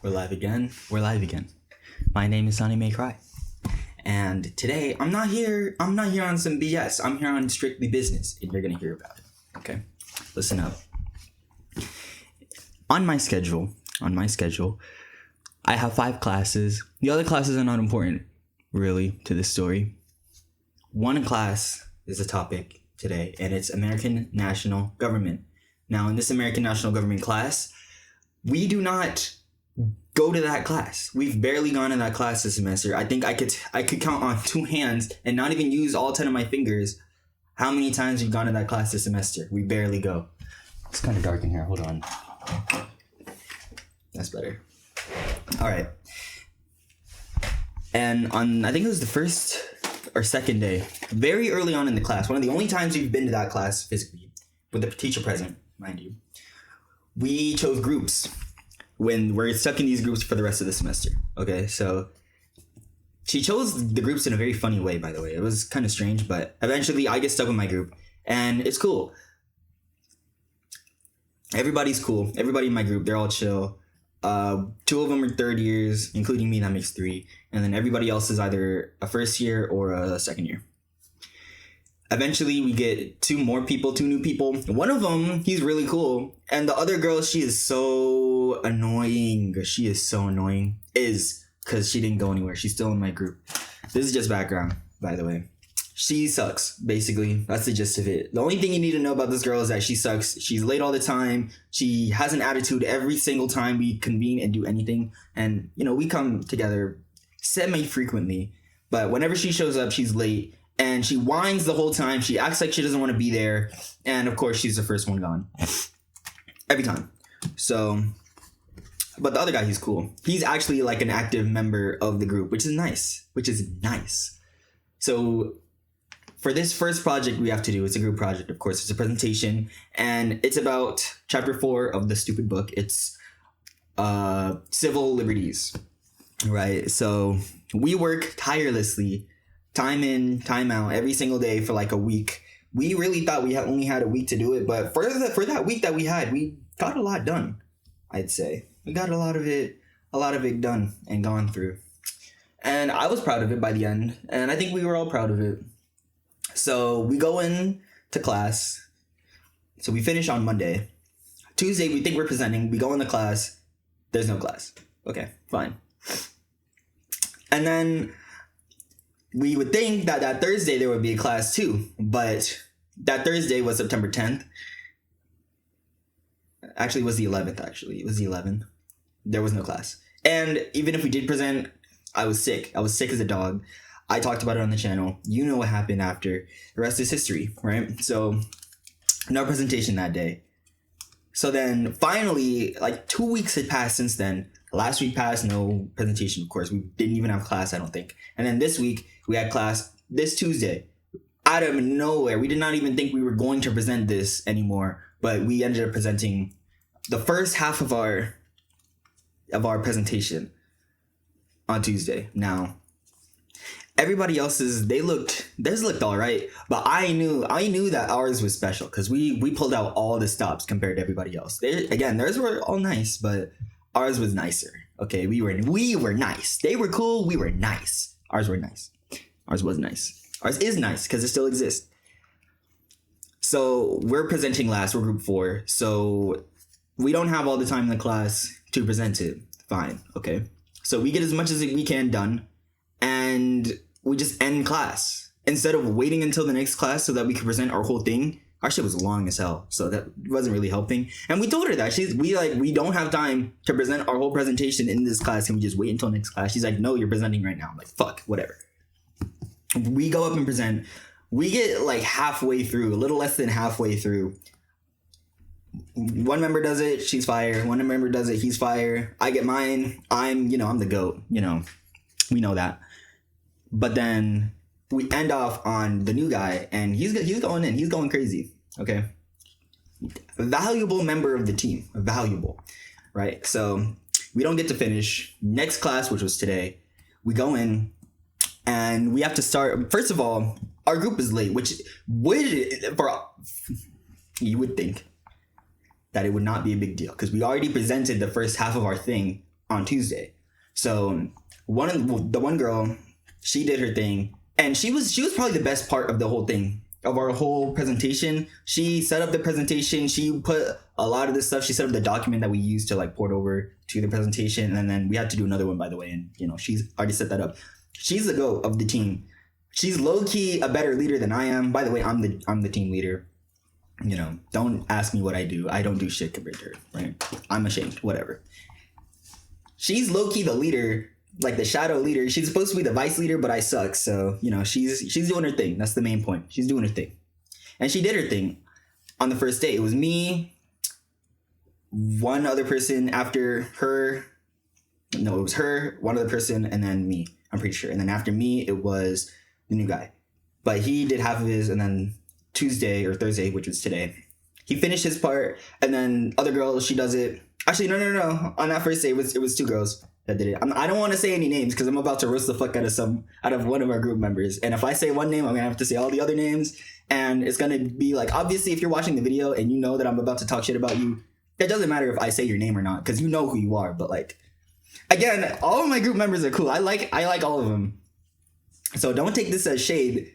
We're live again. My name is Sonny May Cry. And today, I'm not here on some BS. I'm here on strictly business, and you're going to hear about it. Okay? Listen up. On my schedule, I have 5 classes. The other classes are not important, really, to this story. One class is a topic today, and it's American National Government. Now, in this American National Government class, we do not go to that class. We've barely gone to that class this semester. I think I could count on 2 hands and not even use all 10 of my fingers how many times we've gone to that class this semester. We barely go. It's kind of dark in here. Hold on. That's better. All right. And on, I think it was the first or second day, very early on in the class, one of the only times we've been to that class physically, with the teacher present, mind you, we chose groups when we're stuck in these groups for the rest of the semester. Okay, so she chose the groups in a very funny way, by the way. It was kind of strange, but eventually I get stuck with my group, and it's cool. Everybody's cool. Everybody in my group, they're all chill. 2 of them are third years, including me, that makes 3. And then everybody else is either a first year or a second year. Eventually, we get 2 new people. One of them, he's really cool. And the other girl, she is so annoying. Is because she didn't go anywhere. She's still in my group. This is just background, by the way. She sucks, basically. That's the gist of it. The only thing you need to know about this girl is that she sucks. She's late all the time. She has an attitude every single time we convene and do anything. And, we come together semi-frequently. But whenever she shows up, she's late. And she whines the whole time. She acts like she doesn't want to be there. And, of course, she's the first one gone. Every time. So, but the other guy, he's cool. He's actually like an active member of the group, which is nice. So, for this first project we have to do, it's a group project, of course. It's a presentation. And it's about chapter 4 of the stupid book. It's civil liberties. Right? So, we work tirelessly, time in, time out, every single day for like a week. We really thought we only had a week to do it, but for that week that we had, we got a lot done, I'd say. We got a lot of it done and gone through. And I was proud of it by the end, and I think we were all proud of it. So we go in to class. So we finish on Monday. Tuesday, we think we're presenting. We go in the class. There's no class. Okay, fine. And then we would think that Thursday there would be a class too, but that Thursday was September 10th. Actually, it was the 11th. There was no class. And even if we did present, I was sick. I was sick as a dog. I talked about it on the channel. You know what happened after. The rest is history, right? So, no presentation that day. So then, finally, like 2 weeks had passed since then. Last week passed, no presentation, of course. We didn't even have class, I don't think. And then this week, we had class this Tuesday. Out of nowhere. We did not even think we were going to present this anymore. But we ended up presenting the first half of our presentation on Tuesday. Now, everybody else's, theirs looked all right. But I knew that ours was special because we pulled out all the stops compared to everybody else. Theirs were all nice, but ours was nicer. Okay, we were nice. They were cool. We were nice. Ours were nice. Ours was nice. Ours is nice because it still exists. So we're presenting last. We're group 4. So we don't have all the time in the class to present it. Fine. Okay. So we get as much as we can done, and we just end class instead of waiting until the next class so that we could present our whole thing. Our shit was long as hell, so that wasn't really helping. And we told her that we don't have time to present our whole presentation in this class. Can we just wait until next class? She's like, no, you're presenting right now. I'm like, fuck, whatever. We go up and present. We get like halfway through, a little less than halfway through. One member does it, she's fire. One member does it, he's fire. I get mine. I'm the GOAT. We know that. But then we end off on the new guy, and he's going in. He's going crazy. Okay. A valuable member of the team. Valuable. Right? So we don't get to finish. Next class, which was today, we go in, and we have to start. First of all, our group is late, which you would think that it would not be a big deal because we already presented the first half of our thing on Tuesday. So the one girl, she did her thing, and she was probably the best part of the whole thing, of our whole presentation. She set up the presentation. She put a lot of this stuff. She set up the document that we used to like port over to the presentation, and then we had to do another one, by the way. And she's already set that up. She's the GOAT of the team. She's low key a better leader than I am. By the way, I'm the team leader. Don't ask me what I do. I don't do shit compared to her, right? I'm ashamed. Whatever. She's low key the leader, like the shadow leader. She's supposed to be the vice leader, but I suck. So she's doing her thing. That's the main point. She's doing her thing, and she did her thing on the first day. It was me, one other person after her. No, it was her, one other person, and then me. I'm pretty sure. And then after me, it was the new guy, but he did half of his, and then Tuesday or Thursday, which was today, he finished his part, and then other girl, she does it. Actually, no. On that first day, it was two girls that did it. I don't want to say any names because I'm about to roast the fuck out of one of our group members. And if I say one name, I'm gonna have to say all the other names, and it's gonna be like, obviously, if you're watching the video and you know that I'm about to talk shit about you, it doesn't matter if I say your name or not because you know who you are. But like, again, all of my group members are cool. I like all of them. So don't take this as shade.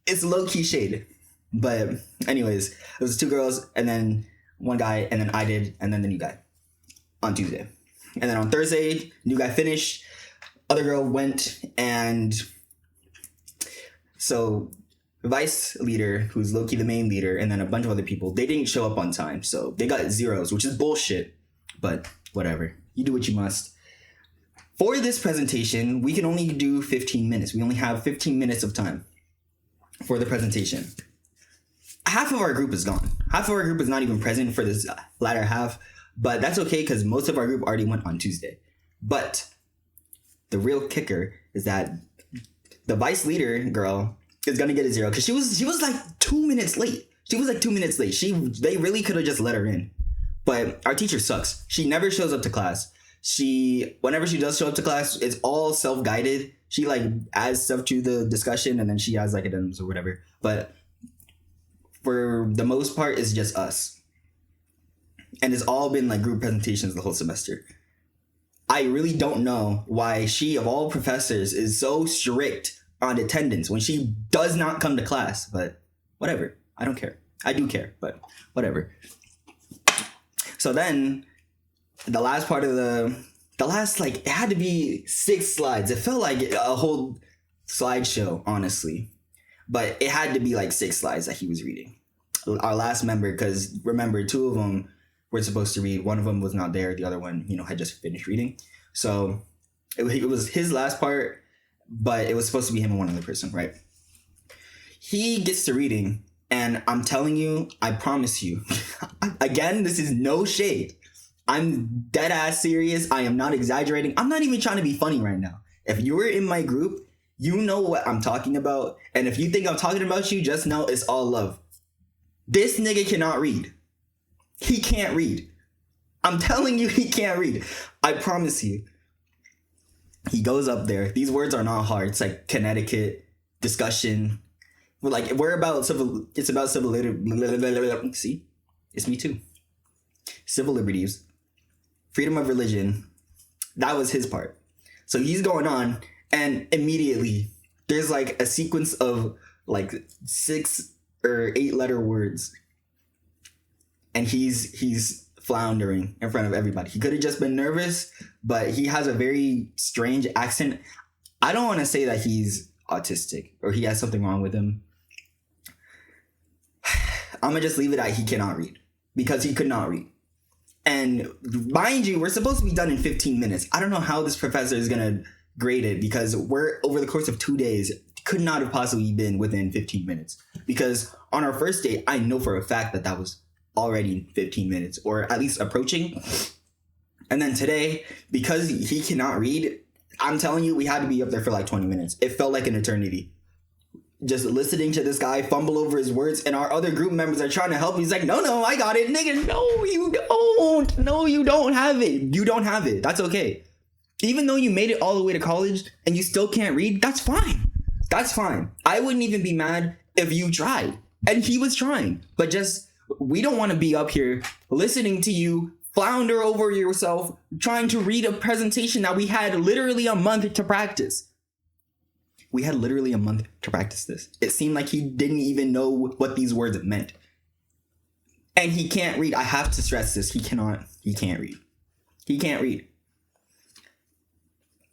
It's low key shade. But anyways, it was two girls and then one guy, and then I did, and then the new guy on Tuesday. And then on Thursday, new guy finished, other girl went, and so vice leader, who's low-key the main leader, and then a bunch of other people, they didn't show up on time. So they got zeros, which is bullshit, but whatever. You do what you must. For this presentation, we can only do 15 minutes. We only have 15 minutes of time for the presentation. Half of our group is gone. Half of our group is not even present for this latter half, but that's okay because most of our group already went on Tuesday. But the real kicker is that the vice leader girl is gonna get a zero because she was like 2 minutes late. She was like 2 minutes late. They really could have just let her in. But our teacher sucks. She never shows up to class. Whenever she does show up to class, it's all self-guided. She like adds stuff to the discussion and then she has like addendums or whatever. But for the most part, it's just us. And it's all been like group presentations the whole semester. I really don't know why she, of all professors, is so strict on attendance when she does not come to class. But whatever. I don't care. I do care, but whatever. So then the last part of it had to be 6 slides. It felt like a whole slideshow, honestly. But it had to be like 6 slides that he was reading. Our last member, because remember, 2 of them were supposed to read. One of them was not there. The other one, had just finished reading. So it was his last part, but it was supposed to be him and one other person, right? He gets to reading, and I'm telling you, I promise you, again, this is no shade. I'm dead ass serious. I am not exaggerating. I'm not even trying to be funny right now. If you were in my group, you know what I'm talking about. And if you think I'm talking about you, just know it's all love. This nigga cannot read. He can't read. I'm telling you, he can't read. I promise you. He goes up there. These words are not hard. It's like Connecticut, discussion. It's about civil liberty. See? It's me too. Civil liberties. Freedom of religion. That was his part. So he's going on, and immediately there's like a sequence of like 6 or 8 letter words. And he's floundering in front of everybody. He could have just been nervous, but he has a very strange accent. I don't want to say that he's autistic or he has something wrong with him. I'm going to just leave it at he cannot read, because he could not read. And mind you, we're supposed to be done in 15 minutes. I don't know how this professor is going to grade it, because we're over the course of 2 days, could not have possibly been within 15 minutes. Because on our first day, I know for a fact that was already 15 minutes, or at least approaching. And then today, because he cannot read, I'm telling you, we had to be up there for like 20 minutes. It felt like an eternity. Just listening to this guy fumble over his words, and our other group members are trying to help. He's like, no, I got it. Nigga, no, you don't. No, you don't have it. You don't have it. That's okay. Even though you made it all the way to college and you still can't read, that's fine. That's fine. I wouldn't even be mad if you tried. And he was trying. But just, we don't want to be up here listening to you flounder over yourself trying to read a presentation that we had literally a month to practice. We had literally a month to practice this. It seemed like he didn't even know what these words meant. And he can't read. I have to stress this. He can't read. He can't read.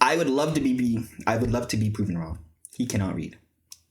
I would love to be proven wrong. He cannot read.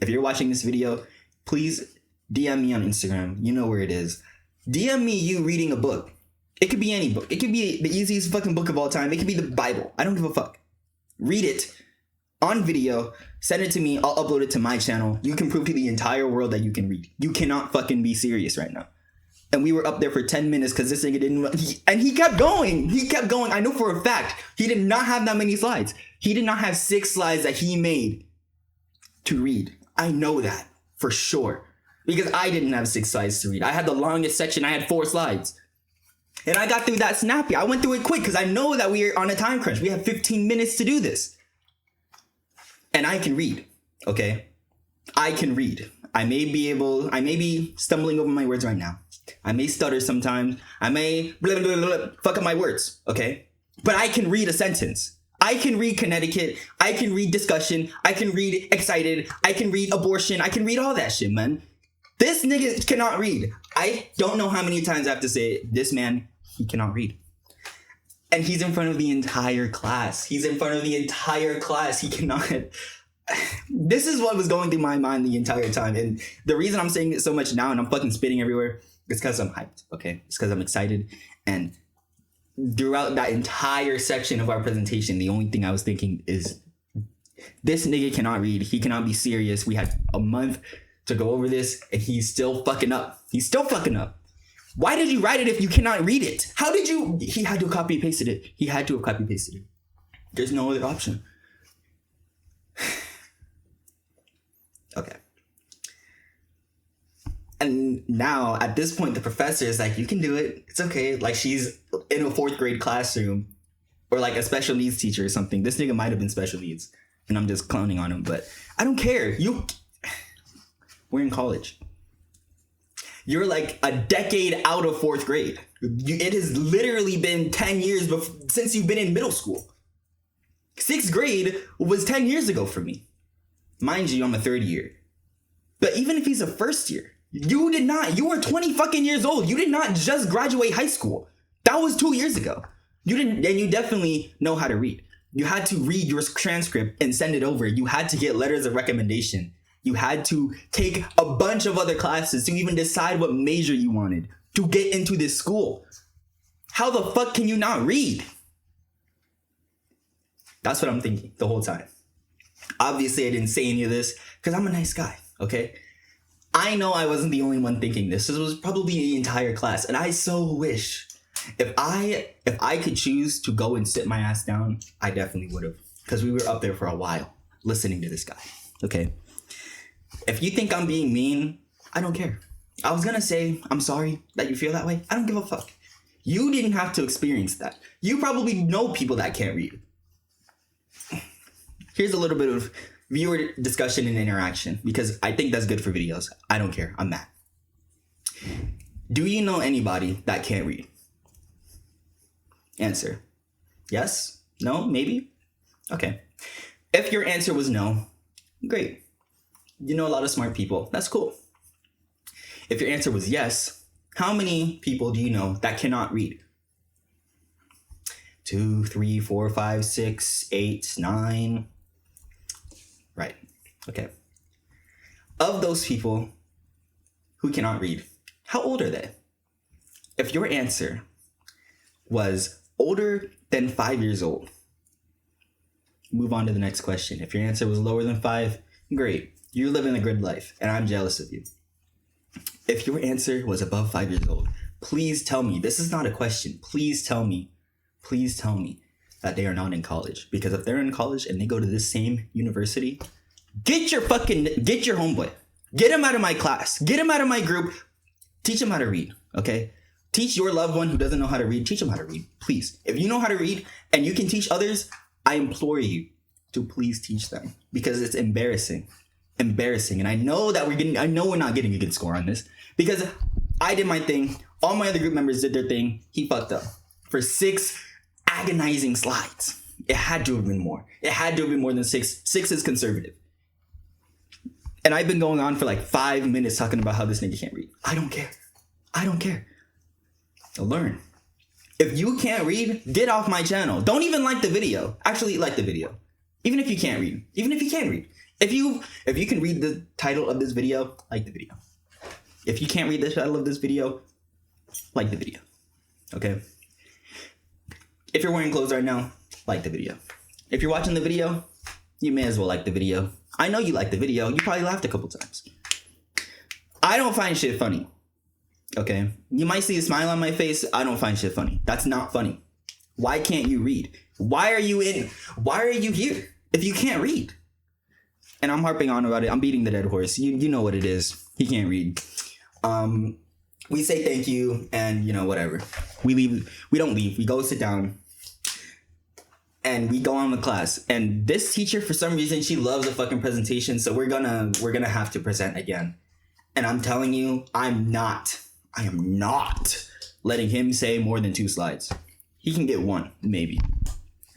If you're watching this video, please DM me on Instagram. You know where it is. DM me you reading a book. It could be any book. It could be the easiest fucking book of all time. It could be the Bible. I don't give a fuck. Read it on video. Send it to me. I'll upload it to my channel. You can prove to the entire world that you can read. You cannot fucking be serious right now. And we were up there for 10 minutes because this nigga didn't... And he kept going. He kept going. I know for a fact he did not have that many slides. He did not have 6 slides that he made to read. I know that for sure. Because I didn't have 6 slides to read. I had the longest section. I had 4 slides. And I got through that snappy. I went through it quick because I know that we are on a time crunch. We have 15 minutes to do this. And I can read, okay? I can read. I may be stumbling over my words right now. I may stutter sometimes. I may fuck up my words, okay? But I can read a sentence. I can read Connecticut. I can read discussion. I can read excited. I can read abortion. I can read all that shit, man. This nigga cannot read. I don't know how many times I have to say it. This man, he cannot read. And he's in front of the entire class. He's in front of the entire class. He cannot. This is what was going through my mind the entire time. And the reason I'm saying it so much now and I'm fucking spitting everywhere is because I'm hyped, okay? It's because I'm excited. And throughout that entire section of our presentation, the only thing I was thinking is, this nigga cannot read. He cannot be serious. We had a month to go over this and he's still fucking up. He's still fucking up. Why did you write it if you cannot read it? How did you? He had to have copy pasted it. He had to have copy pasted it. There's no other option. Okay. And now at this point, the professor is like, you can do it. It's okay. Like she's in a 4th grade classroom or like a special needs teacher or something. This nigga might have been special needs and I'm just clowning on him, but I don't care. We're in college. You're like a decade out of 4th grade. It has literally been 10 years since you've been in middle school. 6th grade was 10 years ago for me. Mind you, I'm a 3rd year. But even if he's a 1st year, you were 20 fucking years old. You did not just graduate high school. That was 2 years ago. And you definitely know how to read. You had to read your transcript and send it over. You had to get letters of recommendation. You had to take a bunch of other classes to even decide what major you wanted to get into this school. How the fuck can you not read? That's what I'm thinking the whole time. Obviously, I didn't say any of this because I'm a nice guy, okay? I know I wasn't the only one thinking this. This was probably the entire class. And I so wish if I could choose to go and sit my ass down, I definitely would have. Because we were up there for a while listening to this guy, okay? If you think I'm being mean, I don't care. I was gonna say, I'm sorry that you feel that way. I don't give a fuck. You didn't have to experience that. You probably know people that can't read. Here's a little bit of viewer discussion and interaction because I think that's good for videos. I don't care. I'm mad. Do you know anybody that can't read? Answer. Yes? No? Maybe? Okay. If your answer was no, great. You know a lot of smart people. That's cool. If your answer was yes, how many people do you know that cannot read? 2, 3, 4, 5, 6, 8, 9. Right. Okay. Of those people who cannot read, how old are they? If your answer was older than 5 years old, move on to the next question. If your answer was lower than 5, great. You're living a good life, and I'm jealous of you. If your answer was above 5 years old, please tell me. This is not a question. Please tell me that they are not in college. Because if they're in college and they go to this same university, get your homeboy. Get him out of my class. Get him out of my group. Teach him how to read, okay? Teach your loved one who doesn't know how to read. Teach them how to read, please. If you know how to read and you can teach others, I implore you to please teach them. Because it's embarrassing. And I know that we're not getting a good score on this because I did my thing. All my other group members did their thing. He fucked up. for 6 agonizing slides. It had to have been more. It had to have been more than 6. 6 is conservative. And I've been going on for like 5 minutes talking about how this nigga can't read. I don't care. I don't care. Learn. If you can't read, get off my channel. Don't even like the video. Actually, like the video. Even if you can't read. Even if you can read. If you can read the title of this video, like the video. If you can't read the title of this video, like the video. Okay? If you're wearing clothes right now, like the video. If you're watching the video, you may as well like the video. I know you like the video. You probably laughed a couple times. I don't find shit funny. Okay? You might see a smile on my face. I don't find shit funny. That's not funny. Why can't you read? Why are you here if you can't read? And I'm harping on about it. I'm beating the dead horse. You know what it is. He can't read. We say thank you and, you know, whatever. We leave. We don't leave. We go sit down. And we go on with class. And this teacher, for some reason, she loves a fucking presentation. So we're gonna have to present again. And I'm telling you, I am not letting him say more than 2 slides. He can get 1, maybe.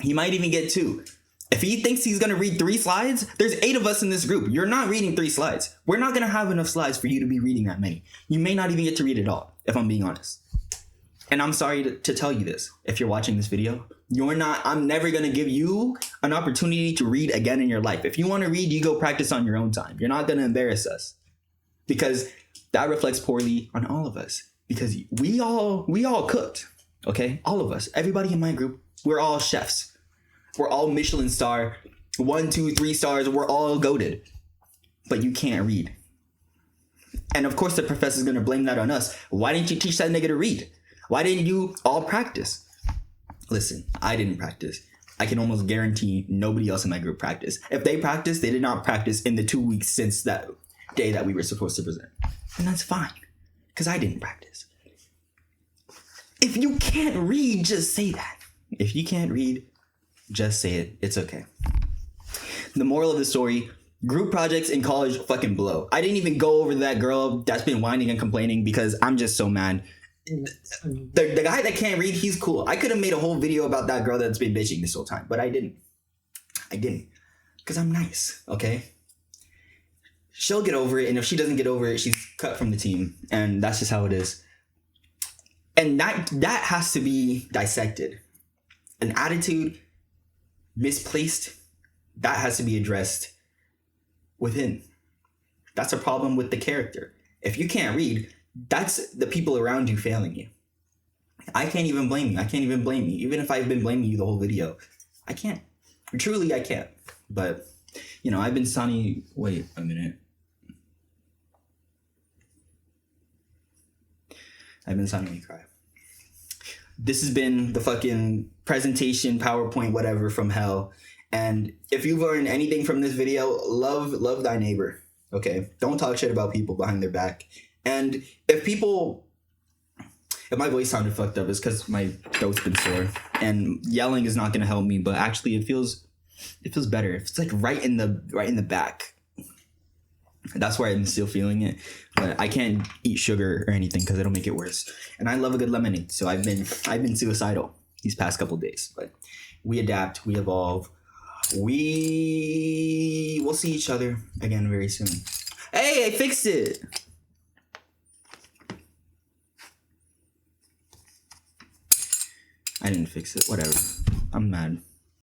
He might even get 2. If he thinks he's gonna read 3 slides, there's 8 of us in this group. You're not reading 3 slides. We're not gonna have enough slides for you to be reading that many. You may not even get to read it all, if I'm being honest. And I'm sorry to tell you this. If you're watching this video, I'm never gonna give you an opportunity to read again in your life. If you wanna read, you go practice on your own time. You're not gonna embarrass us. Because that reflects poorly on all of us. Because we all cooked, okay? All of us, everybody in my group, we're all chefs. We're all Michelin star, 1, 2, 3 stars. We're all goated, but you can't read. And of course, the professor's gonna blame that on us. Why didn't you teach that nigga to read? Why didn't you all practice? Listen, I didn't practice. I can almost guarantee nobody else in my group practiced. If they practiced, they did not practice in the 2 weeks since that day that we were supposed to present. And that's fine, because I didn't practice. If you can't read, just say that. If you can't read, just say it. It's okay. The moral of the story, group projects in college fucking blow. I didn't even go over that girl that's been whining and complaining because I'm just so mad. The guy that can't read, he's cool. I could have made a whole video about that girl that's been bitching this whole time, but I didn't. Because I'm nice, okay? She'll get over it, and if she doesn't get over it, she's cut from the team, and that's just how it is. And that has to be dissected. An attitude misplaced, that has to be addressed within. That's a problem with the character. If you can't read, that's the people around you failing you. I can't even blame you. I can't even blame you. Even if I've been blaming you the whole video, I can't. Truly, I can't. But, you know, I've been sunny. Wait a minute. I've been sunny me cry. This has been the fucking presentation, PowerPoint, whatever from hell. And if you've learned anything from this video, love thy neighbor. Okay? Don't talk shit about people behind their back. And if my voice sounded fucked up, it's because my throat's been sore. And yelling is not gonna help me, but actually it feels better. It's like right in the back. That's why I'm still feeling it. But I can't eat sugar or anything because it'll make it worse. And I love a good lemonade, so I've been suicidal these past couple days. But we adapt, we evolve. We will see each other again very soon. Hey, I fixed it. I didn't fix it. Whatever. I'm mad.